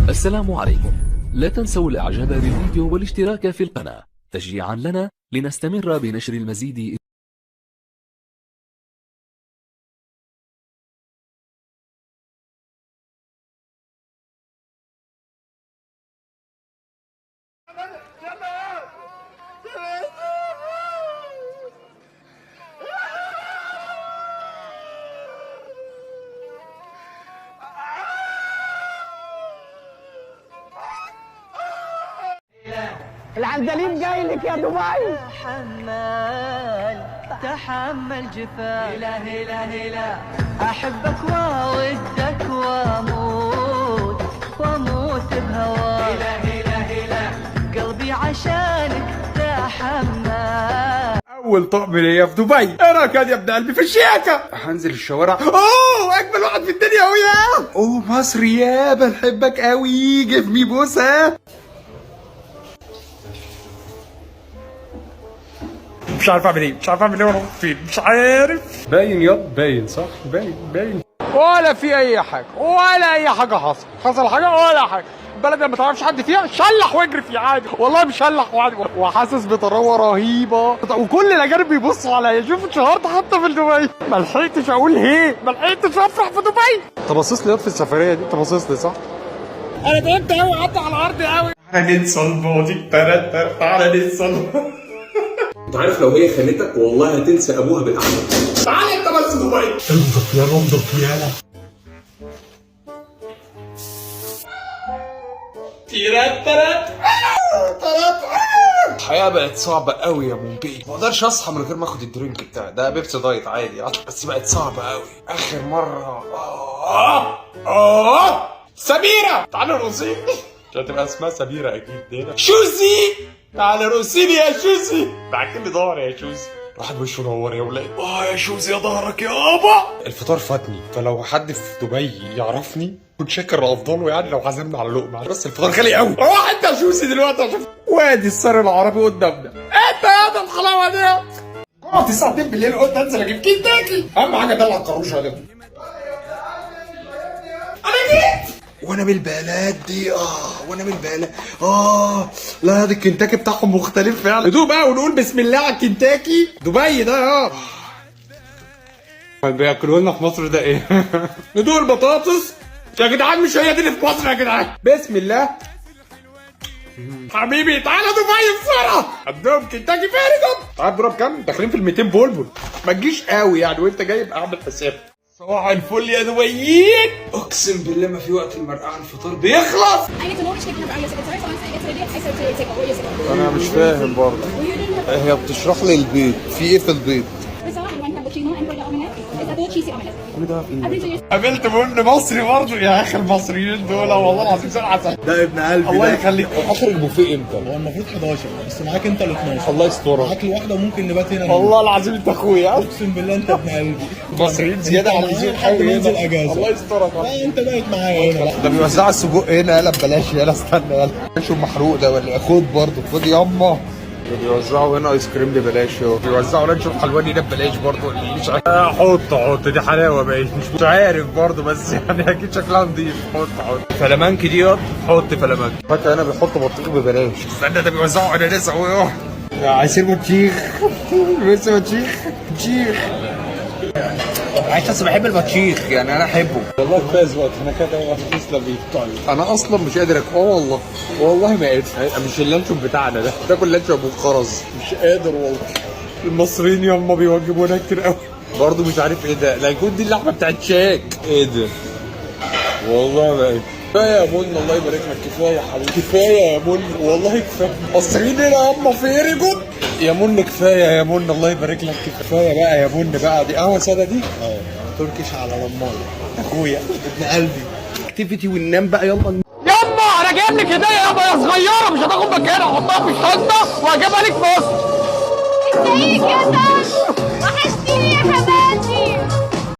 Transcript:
السلام عليكم. لا تنسوا الاعجاب بالفيديو والاشتراك في القناة تشجيعا لنا لنستمر بنشر المزيد. العندليب جاي لك يا دبي. تحمل جفاف. هلا هلا هلا احبك وودك واموت بهواك. هلا هلا هلا قلبي عشانك تحمل. اول طقم ليا في دبي. ايه رايك يا ابن قلبي في الشياكه؟ هنزل الشوارع. اجمل واحد في الدنيا اهو يا مصري يا بنحبك قوي. جيف مي بوسه. مش عارف اعمل ايه وانا فين، مش عارف. باين ياض، باين صح، باين ولا في اي حاجه حصل حاجه ولا حاجه. البلد اللي ما تعرفش حد فيها شلح واجري فيها عادي، والله مشلح وعادي، وحاسس بطراوه رهيبه، وكل الاجانب بيبصوا عليا. شوف اتشهرت حتى في دبي، ما لحقتش اقول هي، ما لحقتش افرح في دبي. انت باصص لي في السفريه دي، انت باصص لي صح؟ انا تعبت قوي، قعدت على الارض قوي. تعالى ننسى الماضي، تعالى ننسى. انت عارف لو هي خانتك والله هتنسى ابوها بالاعمى. تعالى انت بس دبي. انضف يالا. تيرات الحياة بقت صعبة قوي يا مونبي. ما اقدرش اصحى من غير ما اخد الدرينك بتاعي ده. بيبسي دايت عادي، بس بقت صعبة قوي. اخر مرة سميرة تعالى رقصيني. مش هتبقى اسمها سميرة اكيد دي. شوزي تعالى رقصيني يا شوزي. بعكلي لي ظهري يا شوزي. واحد وشه نور يا ولاد. يا شوزي يا ظهرك يابا. الفطار فاتني، فلو حد في دبي يعرفني كنت شاكر لافضله يعني لو عزمنا على لقمه، بس الفطار غالي قوي. روح انت يا شوزي دلوقتي اشوف وادي السر العربي قدامنا. انت يا ده الحلاوه دي. قعدت الساعه 2 بالليل قلت انزل اجيب كنتاكي. اهم حاجه دلع القروشه دي. انا جيت وانا من البلد دي. وانا من البلد. لا ده الكنتاكي بتاعهم مختلف فعلا. ندوق بقى ونقول بسم الله على الكنتاكي. دبي ده بياكلوا لنا في مصر ده ايه؟ ندوق البطاطس يا جدعان. مش هي دي اللي في مصر يا جدعان. بسم الله حبيبي. تعالى دبي بسرعه. قدام كنتاكي فارغ. تعال اضرب كام؟ داخلين في ال 200 بلبل. ما تجيش قوي يعني وانت جايب اعمل حساب. صباح الفل يا دبيين. اقسم بالله ما في وقت المرقعه الفطار بيخلص. انا مش فاهم برضه. هي بتشرح لي البيض في ايه في البيض. قابلت بن مصري برضه يا اخي. المصريين دول والله العظيم سنة عسل. ده ابن قلبي. الله يخليك. اخر البوفيه امتى؟ هو المفروض 11 بس معاك انت ال 12. الله يسترك. معاك الواحده وممكن نبات هنا. والله العظيم انت اخويا. اقسم بالله انت ابن قلبي. مصريين زياده عن اللزوم قوي. ننزل اجازه. الله يسترك. لا انت بقيت معايا هنا. ده بيوزعوا السجق هنا. يلا ببلاش يلا. استنى يلا. شو محروق ده ولا خد برضه. خد ياما. بيوزعوا هنا ايس كريم ببلاش. بيوزعوا لانشون حلواني ده ببلاش برضه. اللي مش عارف حط دي حلاوه بقى. مش عارف برضه بس يعني اكيد شكلها نضيف. حط فلامانك دي حط فلامانك. فاكر انا بيحطوا بطيخ ببلاش. استنى ده بيوزعوا اناناس اهو. عايزين بطيخ. بس بطيخ. بس بحب البطيخ يعني انا احبه. والله كفايه وقت انا كده تسلم بيه. انا اصلا مش قادر والله ما قادر. مش اللانشون بتاعنا ده. تاكل لانشون ابو الخرز. مش قادر والله. المصريين ياما بيوجبونا كتير قوي. برضه مش عارف ايه ده. لا يكون دي اللحمه بتاعت شاك. ايه ده؟ والله ما قادر. كفايه يا منى الله يبارك لك. كفايه يا حبيبي. كفايه يا منى والله كفايه. مصريين هنا ياما فيري جود. يا منى كفايه يا منى الله يبارك لك. كفايه بقى يا منى بقى. دي قهوه ساده دي. تركش على رمال اخويا ابن قلبي. اكتيفيتي وننام بقى يلا. يابا انا جايب لك هديه يابا يا صغيره. مش هتاخد مكانها. حطها في الشنطه وهجيبها لك في مصر. ازيك يا